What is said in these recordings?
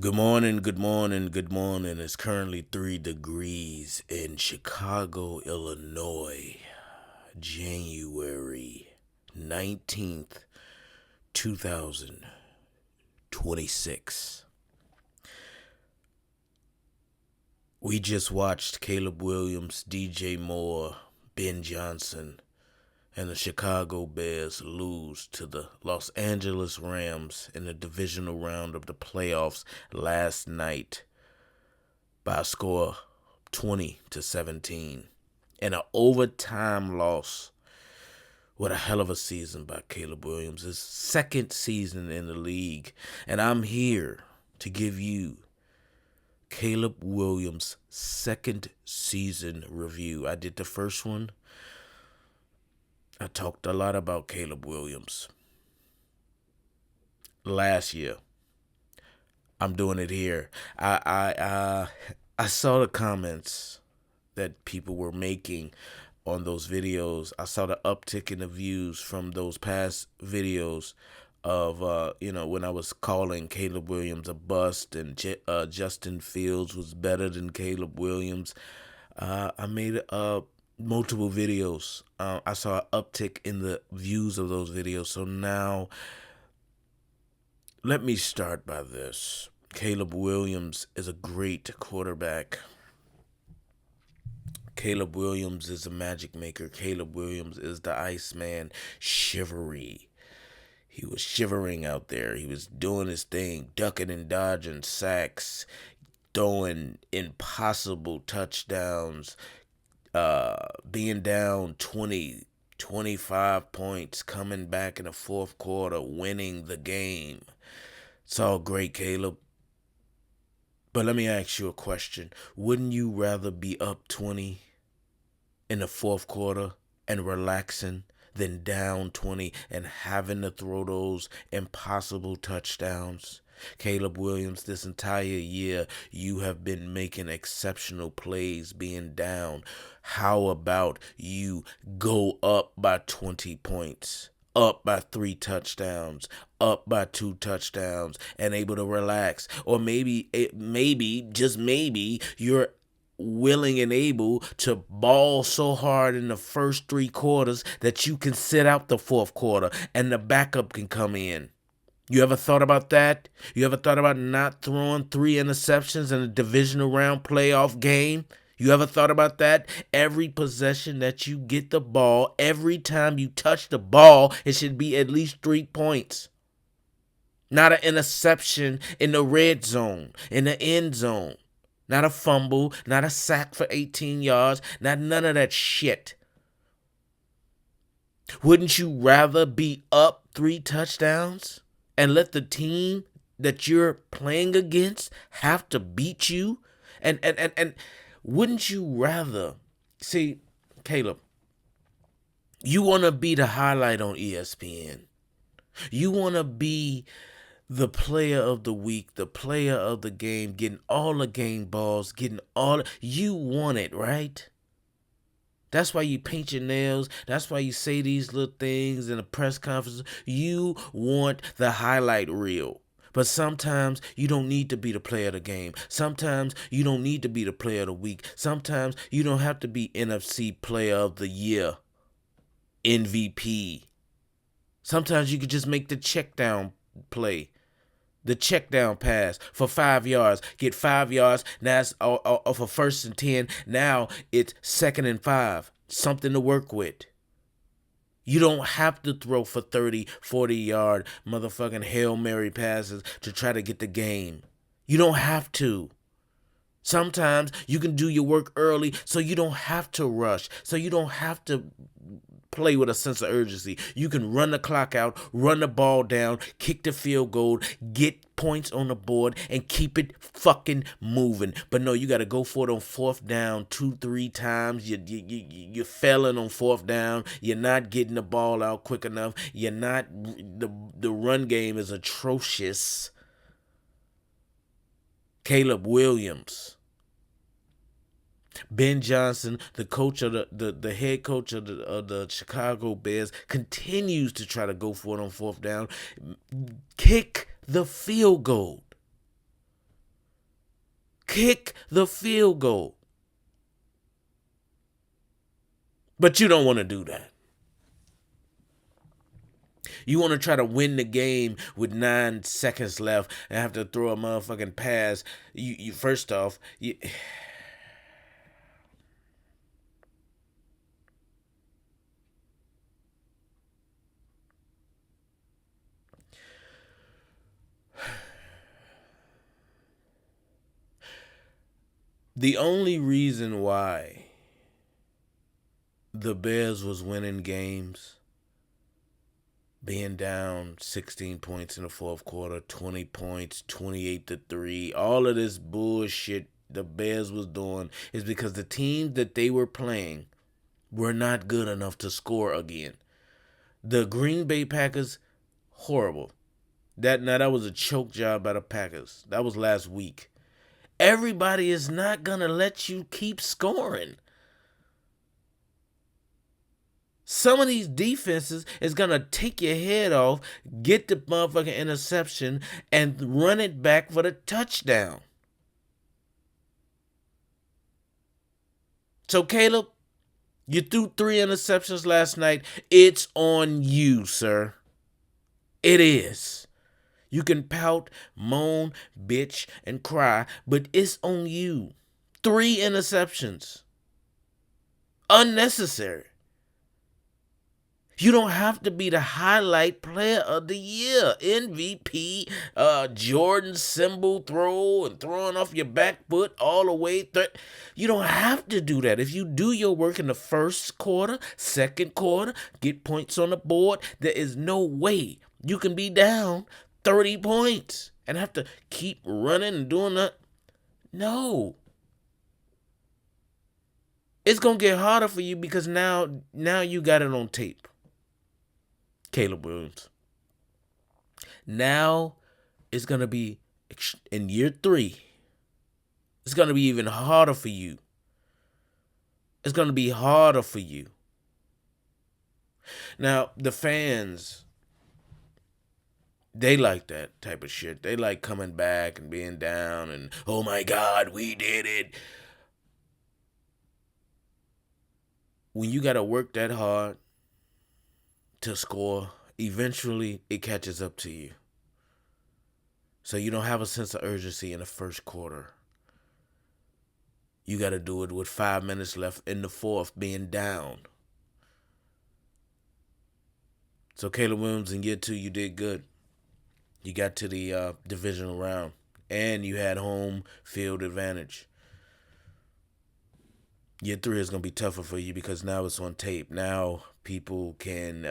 Good morning, good morning, good morning. It's currently 3 degrees in Chicago, Illinois, January 19th, 2026. We just watched Caleb Williams, DJ Moore, Ben Johnson, and the Chicago Bears lose to the Los Angeles Rams in the divisional round of the playoffs last night by a score 20-17. And an overtime loss. What a hell of a season by Caleb Williams. His second season in the league. And I'm here to give you Caleb Williams' second season review. I did the first one. I talked a lot about Caleb Williams last year. I'm doing it here. I saw the comments that people were making on those videos. I saw the uptick in the views from those past videos of when I was calling Caleb Williams a bust and Justin Fields was better than Caleb Williams. I made multiple videos. I saw an uptick in the views of those videos. So now, let me start by this. Caleb Williams is a great quarterback. Caleb Williams is a magic maker. Caleb Williams is the Iceman. Shivery. He was shivering out there. He was doing his thing, ducking and dodging sacks, throwing impossible touchdowns, being down 20, 25 points, coming back in the fourth quarter, winning the game. It's all great, Caleb. But let me ask you a question. Wouldn't you rather be up 20 in the fourth quarter and relaxing than down 20 and having to throw those impossible touchdowns? Caleb Williams, this entire year, you have been making exceptional plays being down. How about you go up by 20 points? Up by 3 touchdowns, up by 2 touchdowns, and able to relax. Or maybe, just maybe, you're willing and able to ball so hard in the first 3 quarters that you can sit out the fourth quarter and the backup can come in. You ever thought about that? You ever thought about not throwing 3 interceptions in a divisional round playoff game? You ever thought about that? Every possession that you get the ball, every time you touch the ball, it should be at least 3 points. Not an interception in the red zone, in the end zone. Not a fumble, not a sack for 18 yards, not none of that shit. Wouldn't you rather be up 3 touchdowns and let the team that you're playing against have to beat you? And wouldn't you rather, see, Caleb, you want to be the highlight on ESPN. You want to be the player of the week, the player of the game, getting all the game balls, you want it, right? That's why you paint your nails. That's why you say these little things in a press conference. You want the highlight reel. But sometimes you don't need to be the player of the game. Sometimes you don't need to be the player of the week. Sometimes you don't have to be NFC player of the year, MVP. Sometimes you could just make the check down play. The check down pass for 5 yards. Get 5 yards. Now it's for 1st and 10. Now it's 2nd and 5. Something to work with. You don't have to throw for 30, 40-yard motherfucking Hail Mary passes to try to get the game. You don't have to. Sometimes you can do your work early so you don't have to rush. So you don't have to play with a sense of urgency. You can run the clock out, run the ball down, kick the field goal, get points on the board, and keep it fucking moving. But no, you got to go for it on 4th down 2-3 times. You're failing on 4th down. You're not getting the ball out quick enough. You're not. The run game is atrocious. Caleb Williams. Ben Johnson, the coach of the head coach of the Chicago Bears, continues to try to go for it on 4th down. Kick the field goal. Kick the field goal. But you don't want to do that. You want to try to win the game with 9 seconds left and have to throw a motherfucking pass. You first off, the only reason why the Bears was winning games, being down 16 points in the fourth quarter, 20 points, 28-3, all of this bullshit the Bears was doing is because the teams that they were playing were not good enough to score again. The Green Bay Packers, horrible. That was a choke job by the Packers. That was last week. Everybody is not going to let you keep scoring. Some of these defenses is going to take your head off, get the motherfucking interception, and run it back for the touchdown. So, Caleb, you threw 3 interceptions last night. It's on you, sir. It is. You can pout, moan, bitch, and cry, but it's on you. 3 interceptions. Unnecessary. You don't have to be the highlight player of the year, MVP, Jordan symbol throw and throwing off your back foot all the way. You don't have to do that. If you do your work in the first quarter, second quarter, get points on the board, there is no way you can be down 30 points and have to keep running and doing that. No. It's going to get harder for you because now you got it on tape. Caleb Williams. Now it's going to be, in year 3, it's going to be even harder for you. It's going to be harder for you. Now, the fans, they like that type of shit. They like coming back and being down and, oh my God, we did it. When you got to work that hard to score, eventually it catches up to you. So you don't have a sense of urgency in the first quarter. You got to do it with 5 minutes left in the fourth, being down. So Caleb Williams, in year 2, you did good. You got to the divisional round, and you had home field advantage. Year 3 is going to be tougher for you because now it's on tape. Now people can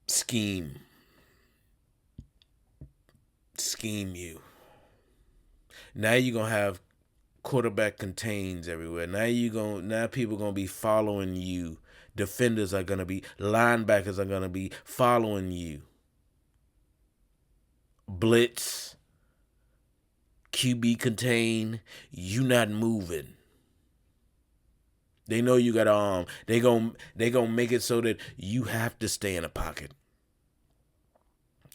scheme you. Now you're going to have quarterback contains everywhere. Now people going to be following you. Linebackers are going to be following you. Blitz, QB contain, you not moving. They know you got an arm. They gonna make it so that you have to stay in a pocket.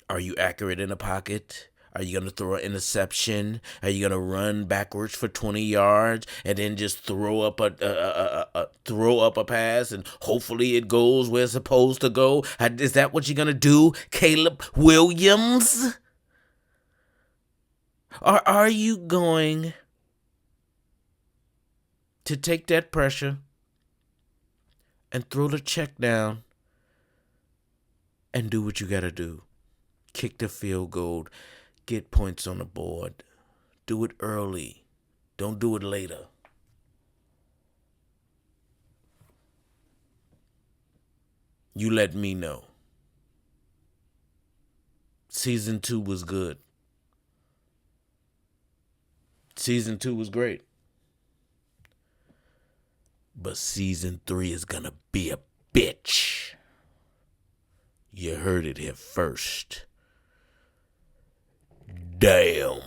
Are you accurate in a pocket? Are you going to throw an interception? Are you going to run backwards for 20 yards and then just throw up a pass and hopefully it goes where it's supposed to go? Is that what you're going to do, Caleb Williams? Or are you going to take that pressure and throw the check down and do what you got to do? Kick the field goal. Get points on the board. Do it early. Don't do it later. You let me know. Season 2 was good. Season 2 was great. But season 3 is gonna be a bitch. You heard it here first. Damn.